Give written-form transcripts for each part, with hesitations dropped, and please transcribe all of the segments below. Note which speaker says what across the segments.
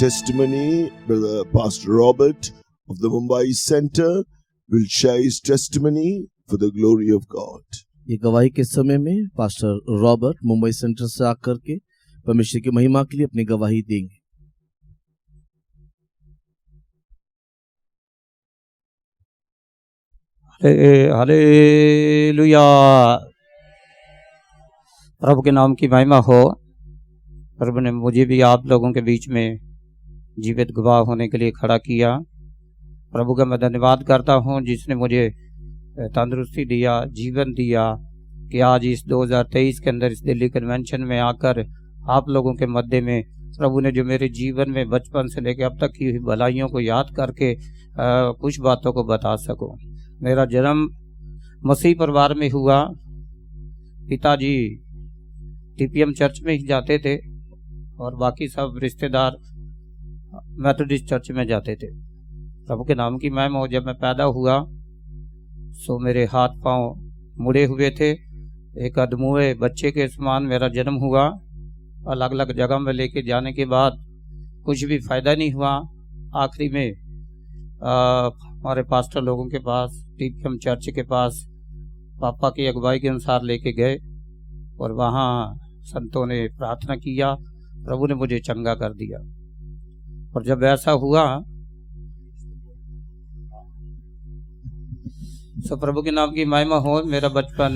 Speaker 1: testimony. Brother Pastor Robert of the Mumbai Center will share his testimony for the glory of God.
Speaker 2: ये गवाही के समय में pastor Robert Mumbai centre से आकर के परमेश्वर की महिमा के लिए अपनी गवाही देंगे।
Speaker 3: हालेलुया। प्रभु के नाम की महिमा हो। प्रभु ने मुझे भी आप लोगों के बीच में जीवित गवाह होने के लिए खड़ा किया। प्रभु का मैं धन्यवाद करता हूं जिसने मुझे तंदुरुस्ती दिया, जीवन दिया कि आज इस 2023 के अंदर इस दिल्ली कन्वेंशन में आकर आप लोगों के मध्य में प्रभु ने जो मेरे जीवन में बचपन से लेकर अब तक की हुई भलाइयों को याद करके कुछ बातों को बता सकूं। मेरा जन्म मसीह परिवार में हुआ। पिताजी टीपीएम चर्च में ही जाते थे और बाकी सब रिश्तेदार मेथोडिस्ट चर्च में जाते थे। प्रभु के नाम की महिमा हो। जब मैं पैदा हुआ सो मेरे हाथ पांव मुड़े हुए थे। एक अधमुए बच्चे के समान मेरा जन्म हुआ। अलग अलग जगह में लेके जाने के बाद कुछ भी फायदा नहीं हुआ। आखिरी में हमारे पास्टर लोगों के पास टीपीएम चर्च के पास पापा की अगुवाई के अनुसार लेके गए और वहाँ संतों ने प्रार्थना किया। प्रभु ने मुझे चंगा कर दिया। और जब ऐसा हुआ तो प्रभु के नाम की महिमा हो। मेरा बचपन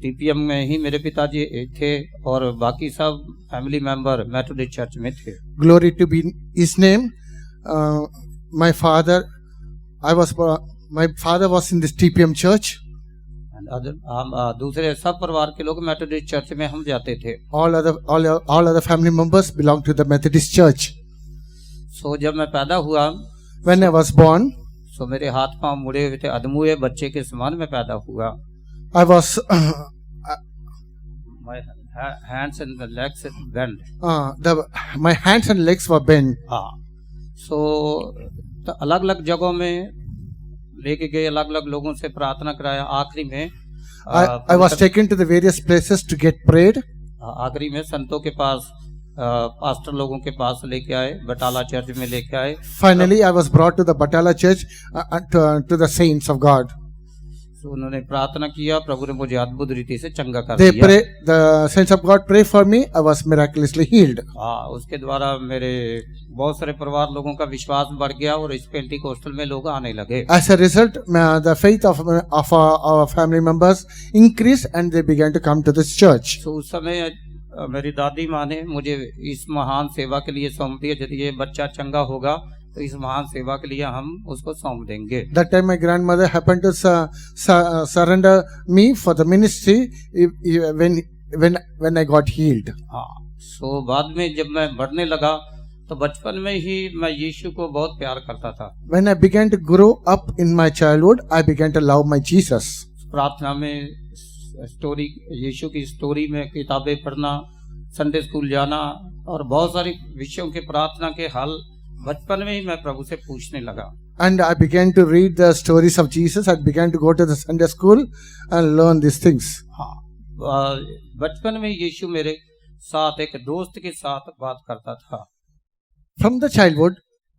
Speaker 3: टीपीएम में ही मेरे पिताजी थे और बाकी सब फैमिली मेंबर मेथोडिस्ट चर्च में थे।
Speaker 4: Glory to be His name. My father was in this TPM church.
Speaker 3: हम दूसरे सब परिवार के लोग मेथोडिस्ट चर्च में हम जाते थे।
Speaker 4: All other family members belong to the Methodist church.
Speaker 3: So जब मैं पैदा हुआ,
Speaker 4: when I was born,
Speaker 3: so मेरे हाथ पांव मुड़े हुए थे। अधमुए बच्चे के समान मैं पैदा हुआ।
Speaker 4: I was
Speaker 3: my hands and legs bent.
Speaker 4: My hands and legs were bent.
Speaker 3: So अलग अलग जगहों में लेके गए, अलग अलग लोगों से प्रार्थना कराया। आखिरी में
Speaker 4: I was taken to the various places to get prayed.
Speaker 3: आखिरी में संतों के पास पास्टर लोगों के पास लेके आए, बटाला चर्च में लेके आए।
Speaker 4: Finally, I was brought to the Batala church to the saints of God.
Speaker 3: So उन्होंने प्रार्थना किया। प्रभु ने मुझे अद्भुत रीति से चंगा कर दिया।
Speaker 4: The saints of God pray for me. I was miraculously healed.
Speaker 3: उसके द्वारा मेरे बहुत सारे परिवार लोगों का विश्वास बढ़ गया और इस पेंटिकोस्टल में लोग आने लगे।
Speaker 4: As a result, the faith of our family members increased and they began to come to this church.
Speaker 3: So उस समय मेरी दादी माँ ने मुझे इस महान सेवा के लिए सौंप दिया। यदि ये बच्चा चंगा होगा तो इस महान सेवा के लिए हम उसको सौंप देंगे।
Speaker 4: That time my grandmother happened to surrender me for the ministry when I got healed.
Speaker 3: So बाद में जब मैं बढ़ने लगा तो बचपन में ही मैं यीशु को बहुत प्यार करता था।
Speaker 4: When I began to grow up in my childhood, I began to love my Jesus.
Speaker 3: प्रार्थना में स्टोरी, यीशु की स्टोरी में किताबें पढ़ना, संडे स्कूल जाना और बहुत सारी विषयों के प्रार्थना के हल बचपन में ही मैं प्रभु से पूछने लगा।
Speaker 4: And I began to read the stories of Jesus. I began to go to the Sunday school and learn these things.
Speaker 3: बचपन में यीशु मेरे साथ एक दोस्त के साथ बात करता था।
Speaker 4: From the childhood,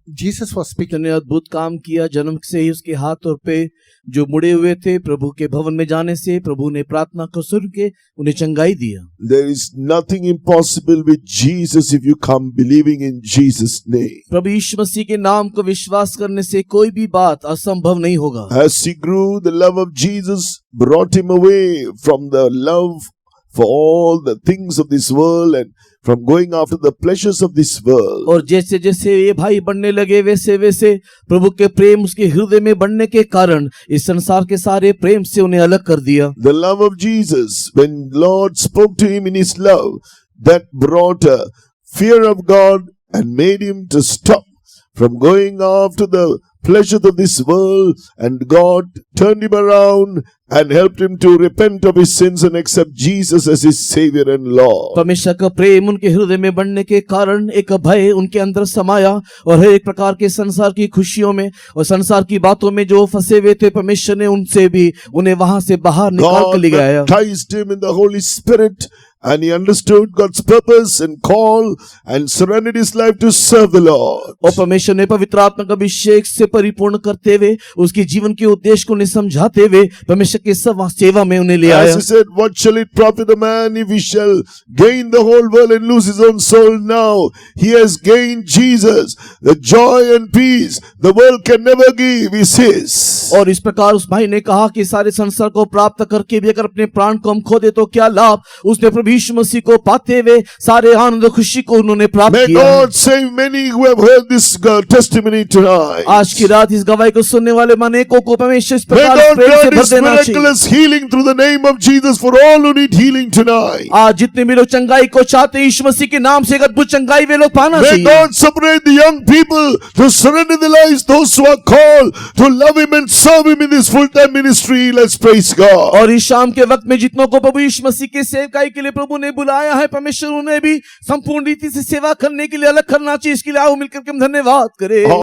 Speaker 4: Jesus was speaking.
Speaker 2: ने अद्भुत काम किया। जन्म से ही उसके हाथ और पैर जो मुड़े हुए थे, प्रभु के भवन में जाने से प्रभु ने प्रार्थना को सुन के उन्हें चंगाई दिया।
Speaker 1: There is nothing impossible with Jesus if you come believing in Jesus' name.
Speaker 2: प्रभु यीशु मसीह के नाम को विश्वास करने से कोई भी बात असंभव नहीं होगा।
Speaker 1: As he grew, the love of Jesus brought him away from the love for all the things of this world and from going after the pleasures of this world.
Speaker 2: और जैसे जैसे ये भाई बढ़ने लगे वैसे वैसे प्रभु के प्रेम उसके हृदय में बढ़ने के कारण इस संसार के सारे प्रेम से उन्हें अलग कर दिया।
Speaker 1: The love of Jesus, when Lord spoke to him in his love, that brought a fear of God and made him to stop from going after the pleasures of this world, and God turned him around and helped him to repent of his sins and accept Jesus as his Savior and Lord.
Speaker 2: परमेश्वर का प्रेम उनके हृदय में बढ़ने के कारण एक भय उनके अंदर समाया और हर एक प्रकार के संसार की खुशियों में और संसार की बातों में जो फंसे हुए थे, परमेश्वर ने उनसे भी उन्हें वहां से बाहर निकाल कर ले गया।
Speaker 1: God baptized him in the Holy Spirit and he understood God's purpose and call and surrendered his life to serve the Lord.
Speaker 2: और परमेश्वर ने पवित्र आत्मा का अभिषेक से परिपूर्ण करते हुए उसके जीवन के उद्देश्य को उन्हें समझाते हुए परमेश्वर के सेवा में उन्हें ले
Speaker 1: As
Speaker 2: आया।
Speaker 1: he said, what shall it profit a man if he shall gain the whole world and lose his own soul? Now he has gained Jesus. The joy and peace the world can never give is his.
Speaker 2: और इस प्रकार उस भाई ने कहा कि सारे संसार को प्राप्त करके भी अगर अपने प्राण को हम खो दे तो क्या लाभ। उसने प्रभु यीशु मसीह को पाते हुए सारे आनंद खुशी को उन्होंने प्राप्त
Speaker 1: May
Speaker 2: किया।
Speaker 1: God save many who have heard this testimony tonight.
Speaker 2: आज की रात इस गवाही को सुनने वाले अनेकों को परमेश्वर इस
Speaker 1: May
Speaker 2: प्रकार
Speaker 1: God
Speaker 2: प्रेम से
Speaker 1: grant
Speaker 2: भर
Speaker 1: his
Speaker 2: देना चाहिए।
Speaker 1: miraculous healing through the name of Jesus for all who need healing tonight.
Speaker 2: आज जितने भी लोग चंगाई को चाहते हैं यीशु मसीह के नाम से एक अद्भुत चंगाई वे लोग पाना
Speaker 1: May
Speaker 2: चाहिए।
Speaker 1: God separate the young people to surrender their lives, those who are called to love him and serve him in this full-time ministry. Let's praise God.
Speaker 2: और इस शाम के वक्त में जितनों को प्रभु यीशु मसीह के सेवकाई के लिए प्रभु ने बुलाया है परमेश्वर उन्हें भी संपूर्ण रीति से सेवा करने के लिए अलग करना चाहिए। इसके लिए आओ मिलकर के हम धन्यवाद करें।